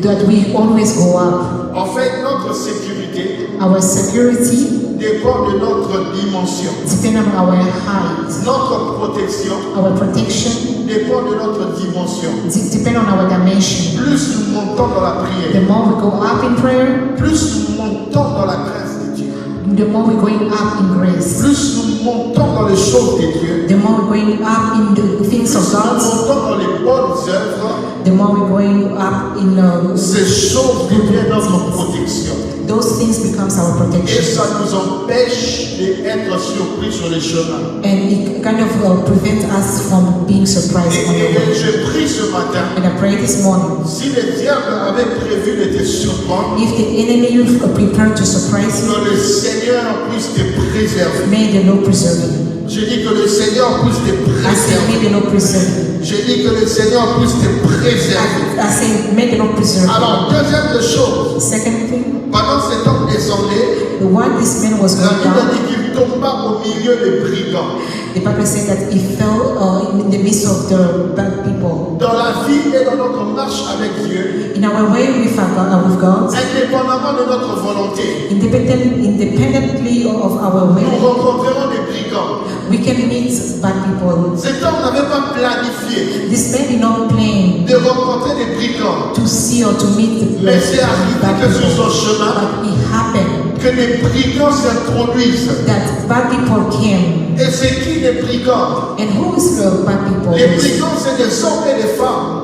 That we always go up. En fait, notre sécurité Our security dépend de notre dimension. depends on our height. Notre protection Our protection dépend de notre dimension. depends on our dimension. Plus nous montons dans la The prière, more we go up in prayer, plus nous montons dans la grâce de Dieu, the more we're going up in grace. plus nous montons dans les choses de Dieu, The more we're going up in the things of plus nous God, montons dans les bonnes œuvres, the more we're going up in ces choses deviennent notre protection. those things becomes our Et protection. ça nous empêche d'être surpris sur les chemins. And it kind of prevents us from being surprised on the Et way. je prie ce matin, And I pray this morning, si le diable avait prévu de te surprendre, if the enemy prepared to surprise you, que le Seigneur puisse te préserver. may the Lord preserve you. Je dis que le Seigneur puisse te I say, may préserver. the Lord preserve you. Je dis que le Seigneur puisse te préserver. I say, may the Lord preserve you. Alors, deuxième chose, Second thing, pendant cet homme descendait, while this man was la going Bible down, dit qu'il tomba au milieu des brigands. the Bible said that he fell in the midst of the bad people. Dans la vie et dans notre marche avec Dieu, In our way with God, indépendamment de notre volonté, independently of our nous way, rencontrerons des brigands. we can meet bad people. Cet homme n'avait pas planifié This man did not plan de rencontrer des brigands, to see or to meet the mais c'est arrivé bad que sur people, son chemin, but it happened que des brigands s'introduisent. that bad people came. Et c'est qui les brigands? And who is the bad people? Les brigands, c'est des hommes et des femmes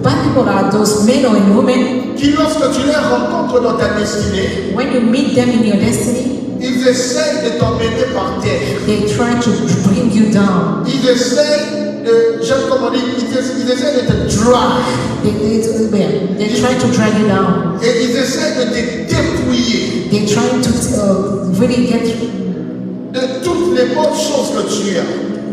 Bad people are those men or women. qui, lorsque tu les rencontres dans ta destinée, When you meet them in your destiny, ils essayent de t'emmener par terre. they try to bring you down. Ils essayent de, j'aime comment dire, ils essayent de te drag. They try to drag you down. Et ils essayent de te dépouiller They try to really get, de toutes les bonnes choses que tu as.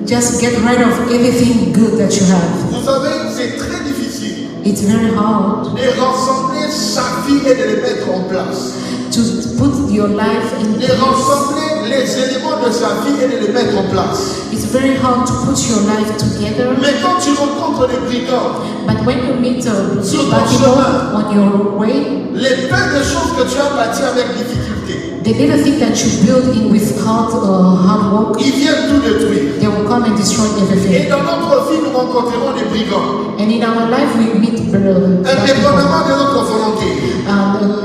just get rid of everything good that you have. Vous savez, c'est très difficile It's very hard de rassembler sa vie et de les mettre en place. to put your life in De place. rassembler les éléments de sa vie et de les mettre en place. It's very hard to put your life together. Mais quand tu rencontres des brigands, But when you meet Sur bad ton people chemin. on your way, les peu de choses que tu as bâties avec difficulté, the little thing that you build in with hard work, ils viennent tout détruire. they will come and destroy Et everything. dans notre vie, nous rencontrerons des brigands. And in our life, we meet bad people. Indépendamment de notre volonté,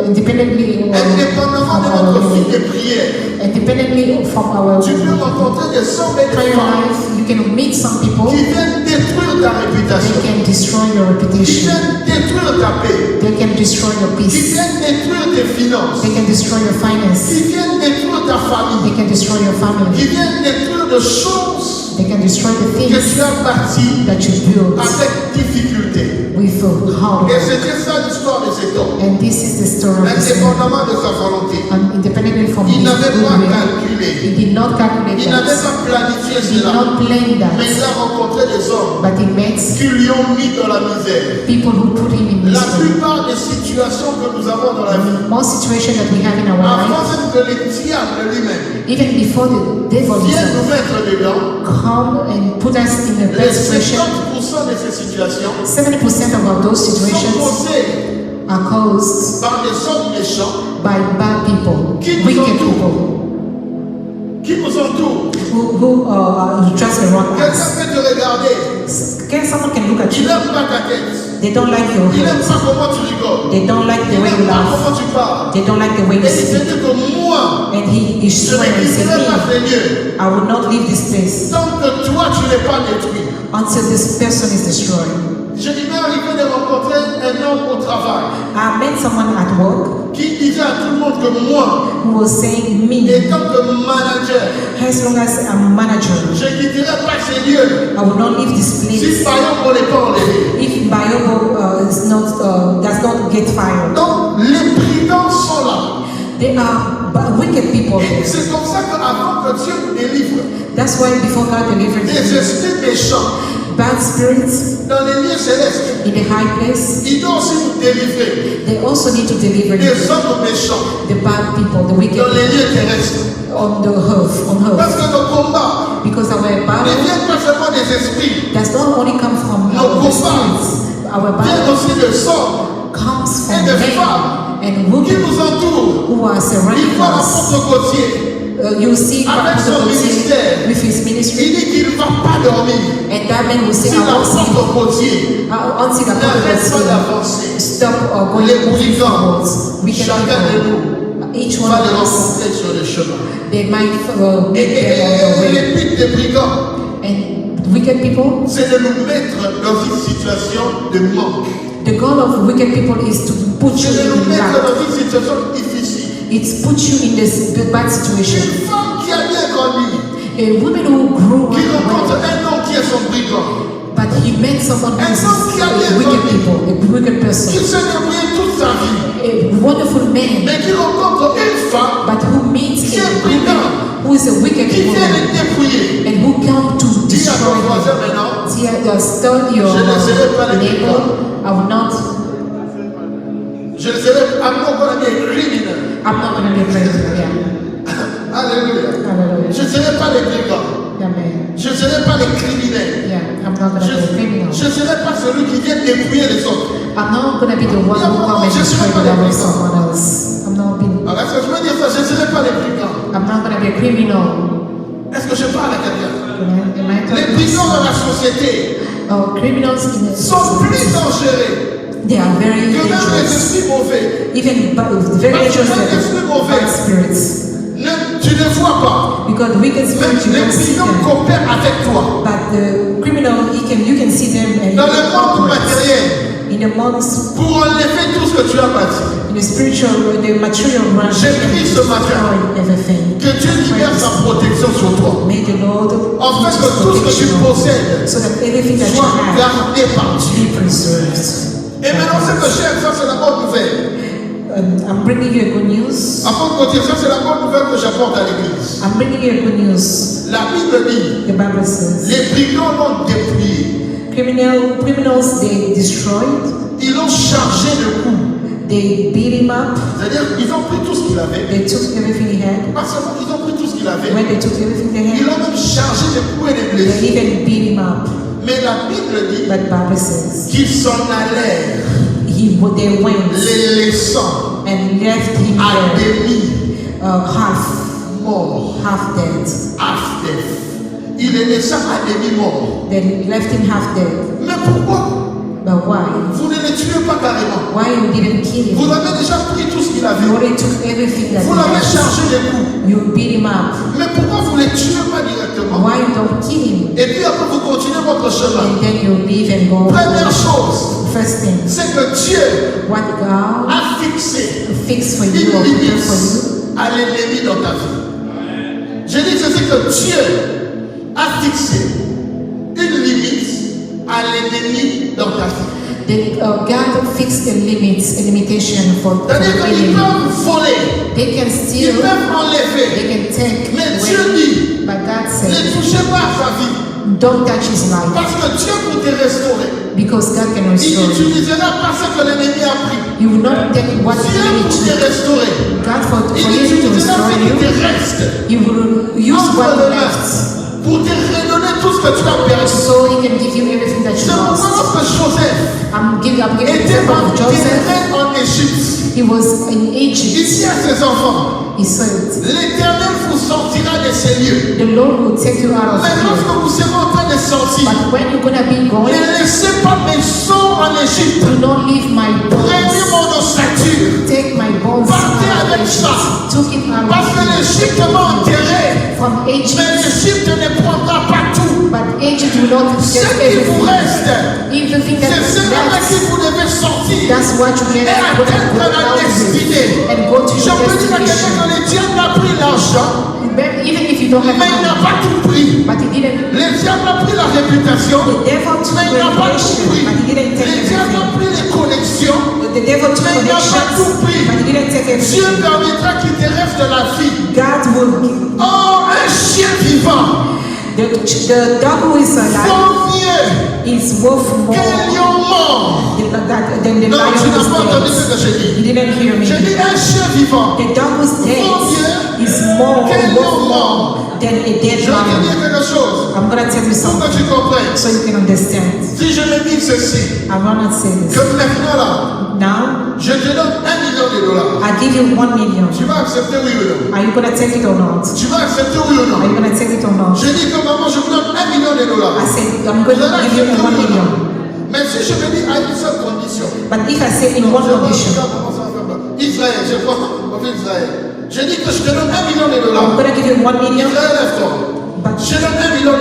Independently indépendamment de notre vie de prière, independently from our tu peux rencontrer des hommes et des prayer femmes life, you can meet some people. qui viennent détruire ta They réputation, can destroy your qui reputation. viennent détruire ta paix, They can destroy your qui peace. viennent détruire tes finances, They can destroy your finance. qui viennent détruire ta famille, They can destroy your qui family. viennent détruire des choses They can destroy the que things tu as bâties that you built avec difficulté. with hard Et work. c'était ça l'histoire de cet homme. And this is the story of this man. Indépendamment de sa volonté, Independently from Il his n'avait pas goodwill. calculé. He did not calculate Il n'avait that. pas planifié He did cela. not plan Mais il that. a rencontré des hommes But he met qui lui ont mis dans la misère. people who put him in La misery. plupart des situations que nous avons dans la vie, Most situations that we have in our life, avant même que le diable lui-même even before the devil vienne nous himself mettre dedans, come and put us in a bad les situation, 50% de ces situations 70% of those sont situations causées are caused par des hommes méchants by bad people, Qui nous wicked entoure? people, qui nous entourent. who just around Quelqu'un us. peut te regarder, Someone can look at il you. n'aime pas ta tête, They don't like your il n'aime hair. pas comment tu rigoles, They don't like the il way you n'aime pas laugh. comment tu parles. They don't like the way Et you il se speak. dit que moi, And he je swear ne and say, quitterai pas "Me, Seigneur I will not leave this place tant que toi tu n'es pas détruit. until this person is destroyed." Je m'est arrivé de rencontrer un homme au travail I met someone at work qui disait à tout le monde que moi, who was saying, "Me, étant que manager, as long as I'm a manager, je ne quitterai pas ces lieux. I will not leave this Si place par exemple on n'est pas enlevé. if Biobo does not get fired." Donc les brigands sont là. They are wicked people Et there. c'est comme ça qu'avant que Dieu nous délivre That's why before God delivered des him, esprits méchants bad spirits dans les lieux célestes, in the high place, il doit aussi nous délivrer they also need to deliver des the hommes méchants bad people, the wicked dans les people lieux terrestres. on the earth, Parce on earth. que nos combats Because our ne battle viennent pas seulement des esprits, does not only come from No our combat. spirits, our viennent battle aussi de hommes comes et from de men femmes and qui women nous entourent. who are Il surrounding voit us. l'apôtre Gauthier. You see Avec son ministère. with his Il ministry, dit qu'il ne va pas dormir and that man will say, si "I won't sleep l'apôtre Gauthier until the n'arrête pas prophet d'avancer. stop going Les moving brigands, forwards." We chacun de can nous each one va of les us, rencontrer sur le chemin. they might Et, meet them on the et way. les buts des brigands, And wicked people, c'est de nous mettre dans une situation de manque. the goal of wicked people is to put you C'est de nous in mettre lack. dans une situation difficile. It's put you in this bad situation. Une femme qui a bien grandi, A woman who grew qui up rencontre well, un homme qui est son brigand, but he met someone who is qui a a bien wicked grandi. people, a wicked qui person, s'est débrouillé toute sa vie, a wonderful man, mais qui rencontre une femme but who meets Qui est a brigand. woman who is a wicked qui vient woman de dépouiller. and who come to Dis à ton destroy voisin you. maintenant, Tell your Je ne serai pas le neighbor, I will not, je ne serai pas encore un criminel. I'm not going to be a president. Yeah. Alléluia. Hallelujah. Je ne serai pas les brigands. Amen. Je ne serai pas les criminels. Yeah, I'm not going to be a criminal. Je ne serai pas celui qui vient dépouiller les autres. I'm not going to be the one who come and destroy the life of someone else. I'm not being, Alors, est-ce que je veux dire ça? Je ne serai pas les brigands. I'm not going to be a criminal. Est-ce que je parle à quelqu'un? Am I Les talking brigands dans la société criminals in sont plus dangereux they are very que même les dangerous. esprits mauvais. Even very Parce que dangerous même than l'esprit mauvais, bad spirits. tu ne vois pas. Because wicked Même spirits you les don't see brigands them. coopèrent avec toi. But the criminal you can see them and Dans le monde matériel, in the months pour enlever tout ce que tu as bâti. in the spiritual the material realm J'ai pris ce matin destroy everything. que Dieu libère sa protection sur toi. May the Lord En fait, que tout ce que tu possèdes so that everything that you soit have gardé par Dieu. be preserved. Et maintenant, ce que j'aime, ça c'est la bonne nouvelle. I'm bringing you a good news. Avant de continuer, ça c'est la bonne nouvelle que j'apporte à l'église. I'm bringing you a good news. La Bible dit, The Bible says les brigands l'ont dépouillé. criminals they destroyed, Ils l'ont chargé de coups. they beat him up, C'est-à-dire, ils ont pris tout ce qu'il avait. they took everything he had. Pas seulement, ils ont pris tout ce qu'il avait. When they took everything they Ils had, l'ont même chargé de coups et de they blessés. even beat him up. Mais la Bible dit But Bible says qu'ils s'en allèrent, they went les laissant and left him à there, demi mort. half dead. Half death. Il les laissa à demi mort. They left him half dead. Mais pourquoi But why? vous ne les tuez pas carrément? Why you didn't kill Vous him? avez déjà pris tout ce qu'il You avait. already took everything that Vous he l'avez had. chargé de coups. You beat him up. Mais pourquoi vous ne les tuez pas directement? Why you don't kill him? Et puis après vous continuez votre chemin. And then you leave and go. Première chose, First thing, c'est que Dieu what God a fixé fixed for une you or prepared limite for you. à l'ennemi dans ta vie. Je dis ceci que Dieu a fixé une limite à l'ennemi dans ta vie. God fixed a limitation for C'est-à-dire the qu'ils enemy. peuvent voler, They can ils steal, peuvent enlever. they can take Mais Dieu away. dit, But God ne said, touchez pas à sa vie. don't touch his life, Parce que Dieu pour te restaurer, because God can il restore you. n'utilisera pas ce que l'ennemi a pris. He will not take what the Dieu enemy pour te took. restaurer, God for il you to utilisera restore ce qui te you, reste. he will use Entre what les mains, left, pour te redonner tout ce que tu as perdu. so he can give you everything that C'est you pourquoi lost. lorsque Joseph I'm giving the était example of Joseph. enterré en Égypte, He was in il Egypt. dit à ses enfants, He said, l'Éternel vous sortira de ces lieux. the Lord will take you out of Mais lorsque here. vous serez en train de sortir, But when you're gonna be going, ne laissez pas mes sons en Égypte. do not leave my Prenez bones. mon ossature. Take my bones Partez out of avec Egypt. ça. Took it out Parce que of l'Égypte m'a enterré. from Egypt. Mais l'Égypte ne prendra pas tout. But Egypt will not Ce get qui vous everything. reste, Everything that c'est is ce avec qui left. vous devez sortir That's what you et get when you atteindre go la out of destinée. it and go to Je your peux dire à quelqu'un destination. que le diable a pris l'argent, Even if you don't have mais il n'a money, pas tout pris. but he didn't. Le diable a pris la réputation, The devil took mais il n'a pas tout reputation, pris. but he didn't Le take diable a everything. pris les connexions. The devil took Mais il n'a pas connections, tout pris. but he didn't take Dieu everything. permettra qu'il te reste de la vie. God will. Oh, un chien vivant The dog who is alive vaut mieux is worth more qu'un lion mort. than the Non, lion tu n'as who's pas entendu ce dead. que j'ai dit. You didn't hear me. J'ai dit un chien vivant. The dog who's dead is more Quel worth lion more than a dead Je vais te lion. dire quelque chose I'm gonna tell you pour something que tu comprennes. so you can understand. Si je me dis ceci, I wanna say que this. maintenant là, Now je te donne $1 million. I give you 1 million. Tu vas accepter oui ou non? Are you gonna take it or not? Tu vas accepter oui ou Are you non? gonna take it or not? Je dis que maman, je vous donne $1 million. I said I'm Vous gonna allez give you accepter 1 oui ou million. non? Mais si je me dis à une seule condition. But if I say in one condition, Israël, je crois, on fait Israël. Je dis que je te donne $1 million. I'm gonna give you 1 million. Israël, lève-toi. But Je donne $1 million.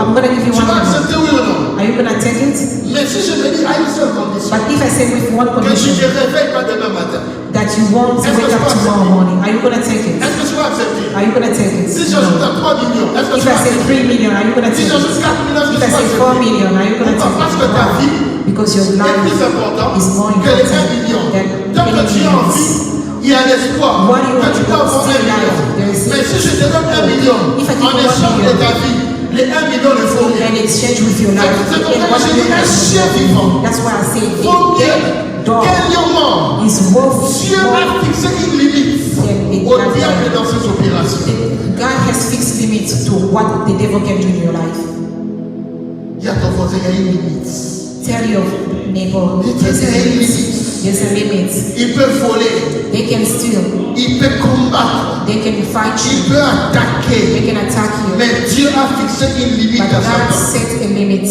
I'm gonna give you Tu 1 vas million. accepter oui ou non? Are you gonna take it? Mais si je me dis à une seule condition, But if I say with one que tu condition, te réveilles pas demain matin, that you won't wake up tomorrow morning, are you gonna take it? est-ce que tu vas accepter? Are you gonna take it? Si j'ajoute No. à 3 millions, est-ce que If tu I vas say accepter? 3 million, are you gonna Si take j'ajoute it? 4 millions, est-ce que If tu I vas say 4 accepter? million, are you gonna Pourquoi? take Parce que ta it? vie Because your est life plus important is more que les 1 important million. than Tant que tu es en millions. vie, il y a l'espoir What do you que want tu to peux do? avoir 1 Still million. alive. There is- Mais si je te donne 1 million If I give en you 1 échange de million, ta vie, les 1 million ne font rien. in exchange with your life, C'est pour ça and que what j'ai you dit un have. chien vivant. That's why I say Vaut a mieux dead dog qu'un lion mort. is worth Dieu more. a fixé une limite au diable dans ses opérations. God has fixed limits to what the devil can do in your life. Il y a ton voisin, il y a une limite. Tell your neighbor there's a limit. There's a limit. Il peut voler, They can steal. il peut combattre, They can fight il you. peut attaquer. They can attack you. Mais Dieu a fixé une limite But à God Satan. set a limit.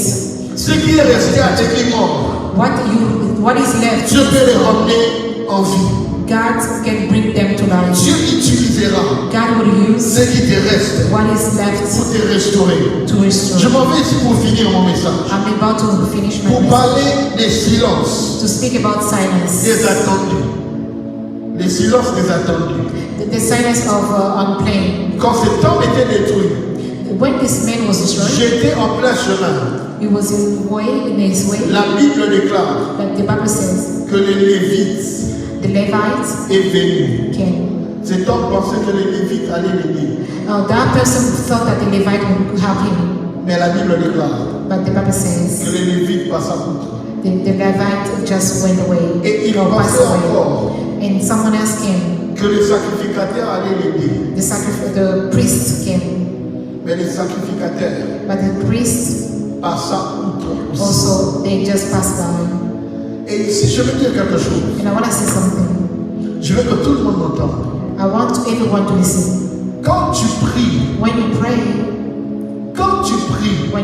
Ce qui est resté à tes morts, What is left? Dieu peut les ramener en vie. God can bring them to life. Dieu utilisera God will use ce qui te reste what is left pour te restaurer. to Je restore. m'en vais ici pour finir mon message. I'm about to finish my Pour message. parler des silences, To speak about silence. des attendus. Les silences des attendus. The silence of unplaying. Quand cet homme était détruit, When this man was destroyed, j'étais en plein chemin. he was in his way. La Bible déclare But the Bible says que les Lévites the Levites est venu. came. Cet homme pensait que les Lévites allaient l'aider. That person thought that the Levite would help him. Mais la Bible déclare But the Bible que says les Lévites passent à outre. the Levite just went away. Et il or passed pensait away. encore And someone else came. que les sacrificateurs allaient l'aider. The priest came. Mais les sacrificateurs But the priest passent à outre aussi. also, they just passed by. Et ici, je veux dire quelque chose. And I want to say something. Je veux que tout le monde m'entende. I want everyone to listen. Quand tu pries, When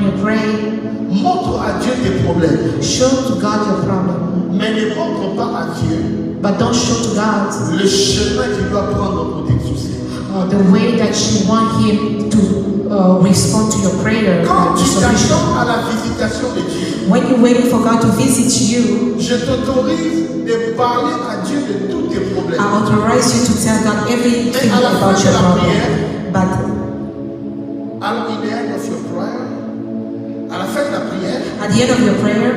you pray, montre à Dieu tes problèmes. show to God your problem. Mais ne montre pas à Dieu But don't show to God le chemin qu'il doit prendre pour t'exaucer. the way that you want Him to respond to your prayer. Quand the tu solution. t'attends à la visitation de Dieu, When you're waiting for God to visit you, je t'autorise de parler à Dieu de tous tes problèmes. I authorize you to tell God everything Mais à la fin about de your la problem. prière, But at the end of your prayer, à la fin de la prière, at the end of your prayer,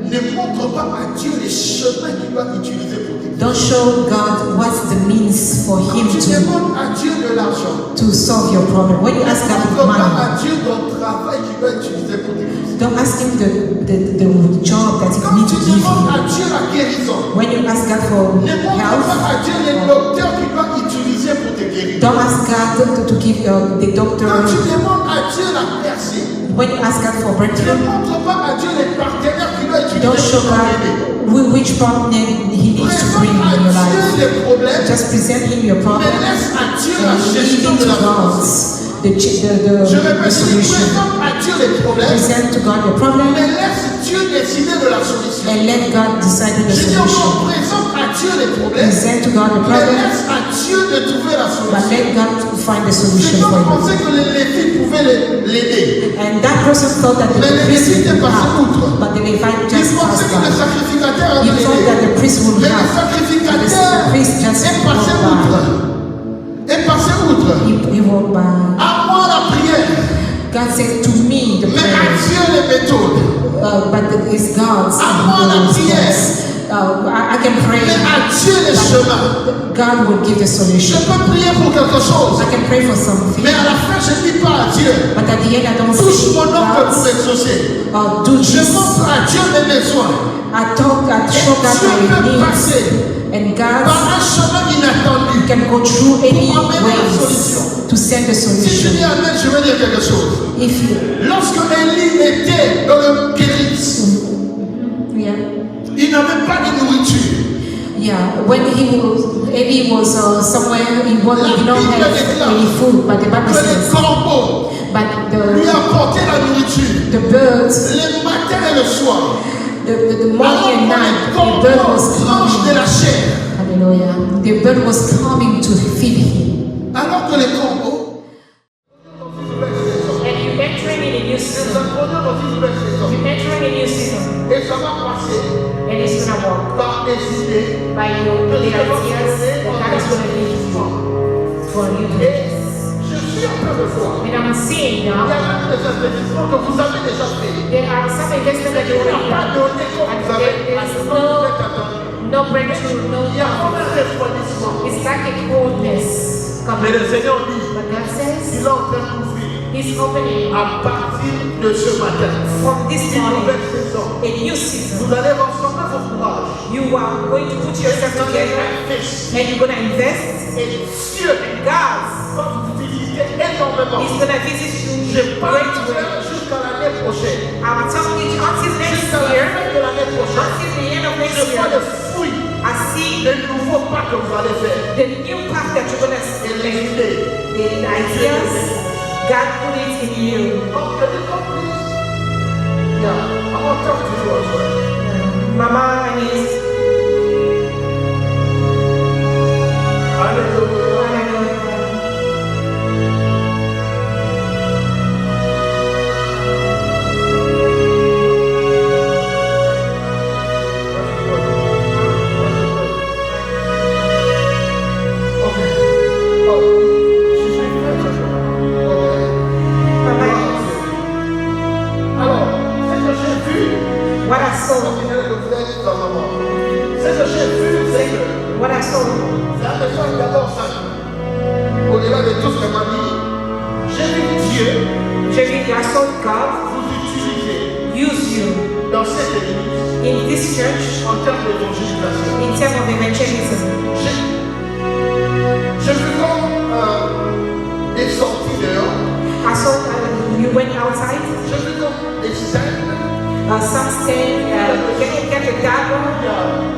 Ne montre pas à Dieu les chemins qu'il va utiliser pour t'aider. Don't show God what's the means for Quand Him tu demandes à Dieu de l'argent, to solve your problem. When you ne ask God montre for pas money, à Dieu ton travail qu'il va utiliser pour t'aider. don't ask Him the job that He Quand needs tu to give demandes you. à Dieu la guérison, When you ask God for ne montre health, pas à Dieu les docteurs qu'il va utiliser pour te guérir. don't ask God to give the doctor. Quand tu demandes à Dieu la percée, When you ask God for ne breakthrough, montre pas à Dieu les partenaires qu'il va utiliser don't show pour t'aider. God which problem He needs to bring Présente in your à Dieu life. les problèmes, Just present Him your problem mais laisse à Dieu la and leave gestion it de to la God. solution. The Je répète, dis, solution. présente à Dieu les problèmes, Present to God your problem mais laisse Dieu décider de la solution. and let God decide on the Je dis solution. encore, présente à Dieu les problèmes, Present to God the mais problem, laisse à Dieu de trouver la but solution. let God find the Ces solution gens for you. pensaient que les Lévites pouvaient l'aider. And that person thought that the Mais les priest Lévites would passaient help, outre. but the Levite Ils just pensaient passed que les by. sacrificateurs He allaient thought that l'aider. the priest would Mais le help, but sacrificateur the priest just est passé walked outre. by. Est passé outre. He walked by. À moi la prière, God said to me the mais à prayer, Dieu les méthodes. but it's God's. À moi la prière, I can pray, mais à Dieu les chemins. God will give the Je solution. peux prier pour quelque chose, I can pray for something, mais à la fin je ne dis pas à Dieu, but at the end I don't touche say mon oncle pour God, exaucer. do Je this. montre à Dieu mes besoins. I show God Dieu my peut needs, passer and par God un chemin inattendu. can go through any Pour amener la ways solution. to send the Si tu solution. dis Amen, je vais dire quelque chose. If you, Lorsque Élie était dans le Kéris, yeah, il n'avait pas de nourriture. yeah. When Eli was somewhere, he did not have any food, but the Bible Que les says, corbeaux but lui apportaient la nourriture the birds, le matin et le soir. the morning and night, Alors the que les bird was corbeaux mangent de la coming. chair. Hallelujah. The bird was coming to feed him. Alors que les corbeaux And you're entering in a new season. You're entering a new season. et ça va passer And it's going to work par hésiter. by the ideas that God is going to lead for you to do Et this. je suis en train de voir. And I'm seeing Il y a now même des investissements que vous avez déjà fait. there are some investments that you Il n'y a already pas have. donné comme And vous avez there's vous êtes attendu. no breakthrough, no Il y a comme un refroidissement. It's like a coldness Mais coming. le Seigneur dit, But God says il est en train d'ouvrir He's opening à partir de ce matin from this une morning nouvelle saison. a new season. Vous allez rassembler vos courage. You are going to put yourself Vous allez together investir. and you're going to invest. Et Dieu God va vous visiter énormément. is going to visit you in Je a parle great de way. cela jusqu'à l'année prochaine. I'm telling you until next Jusqu'à la year, fin de l'année prochaine. until the end of Je next vois year, les fruits I see des nouveaux pas que vous allez faire. the new path that you're going to Et les take. idées. The ideas, God put it in you. Donc, je dis comme plus. Yeah, I want to talk to you as well. Mama is Hallelujah. what I saw. What I saw. Au-delà de tout ce qu'elle m'a dit, j'ai vu Dieu I saw God vous utiliser use you dans cette église in this church en termes d'évangélisation. in terms of evangelism. J'ai vu comme des sorties dehors, I saw you went outside. j'ai vu comme des scènes, Some stand, get the gavel,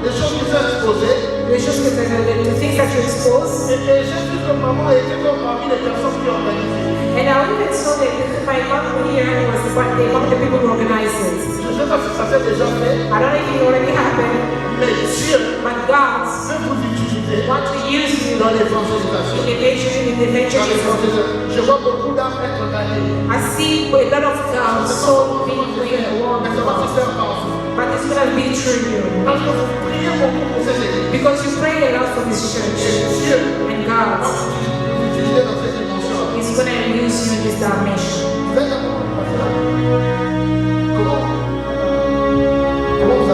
des choses qui sont exposées. the things that you expose. Et j'ai vu que maman était comme parmi les personnes qui organisent. And I even saw that my mom here was one of the people who organized it. Je ne sais pas si ça s'est déjà fait, I don't know if it already happened, mais Dieu but God veut vous utiliser wants to use you dans l'évangélisation. in the evangelism. Je vois beaucoup d'âmes être gagnées. I see a lot of souls being played in the world, Mais ça va se faire par vous. but it's going to be through you. Parce que vous priez beaucoup pour ces églises. Because you pray a lot for this church, Dieu and God va vous utiliser dans cette dimension. is going to use you in this dimension. Vous êtes d'accord? Comment? Comment vous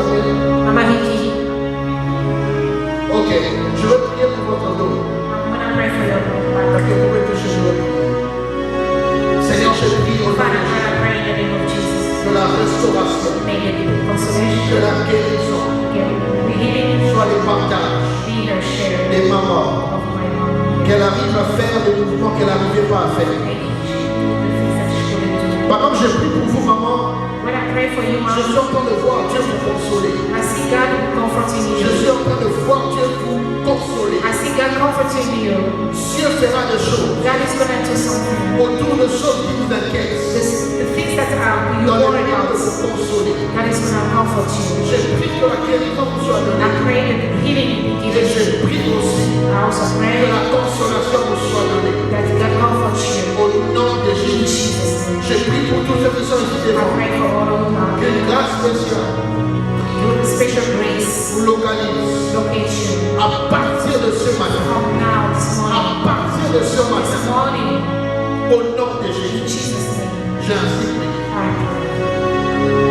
month, suis en train de voir Dieu vous consoler. I see God comforting Je you. suis en train de voir Dieu vous consoler. I see God comforting you. Dieu fera des choses God is going to do something. autour de choses qui vous inquiètent. The things that you Dans le worry but about, de vous consoler. God is going to comfort you. Je prie que la guérison vous soit I donnée. pray that the healing will be Et given je to you. prie aussi I also que pray la consolation vous soit donnée. that God comforts you. Au nom de In Jésus. Jesus' name. Je prie pour tous ceux qui sont ici I devant. pray for all of you. Qu'une grâce spéciale With special grace, vous localise location. à partir de ce matin. From now, this À morning, partir de ce this matin. morning, Au nom de in Jésus. Jesus' name, J'ai ainsi prié. I pray.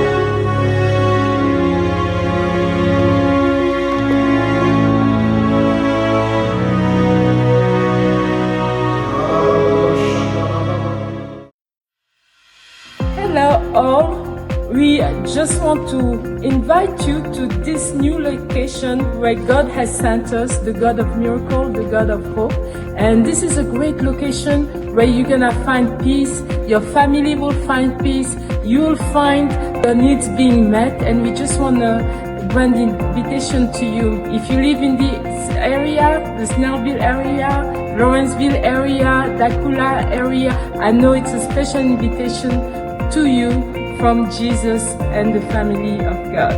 Hello all, we just want to invite you to this new location where God has sent us, the God of miracle, the God of hope. And this is a great location where you're gonna find peace, your family will find peace, you'll find your needs being met, and we just wanna grant the invitation to you. If you live in this area, the Snellville area, Lawrenceville area, Dakula area, I know it's a special invitation to you from Jesus and the family of God.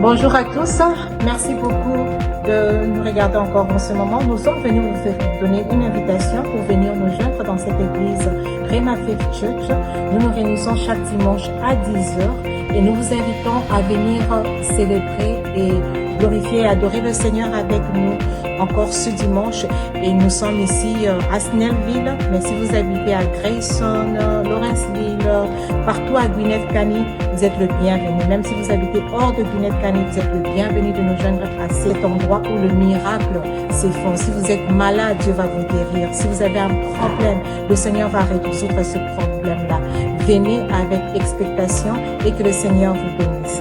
Bonjour à tous, merci beaucoup de nous regarder encore en ce moment. Nous sommes venus vous donner une invitation pour venir nous joindre dans cette église Rhema Faith Church. Nous nous réunissons chaque dimanche à 10h et nous vous invitons à venir célébrer et glorifier et adorer le Seigneur avec nous encore ce dimanche. Et nous sommes ici à Snellville, mais si vous habitez à Grayson, Lawrenceville, partout à Gwinnett-Cany, vous êtes le bienvenu. Même si vous habitez hors de Gwinnett-Cany, vous êtes le bienvenu de nous joindre à cet endroit où le miracle se fait. Si vous êtes malade, Dieu va vous guérir. Si vous avez un problème, le Seigneur va résoudre ce problème-là. Venez avec expectation et que le Seigneur vous bénisse.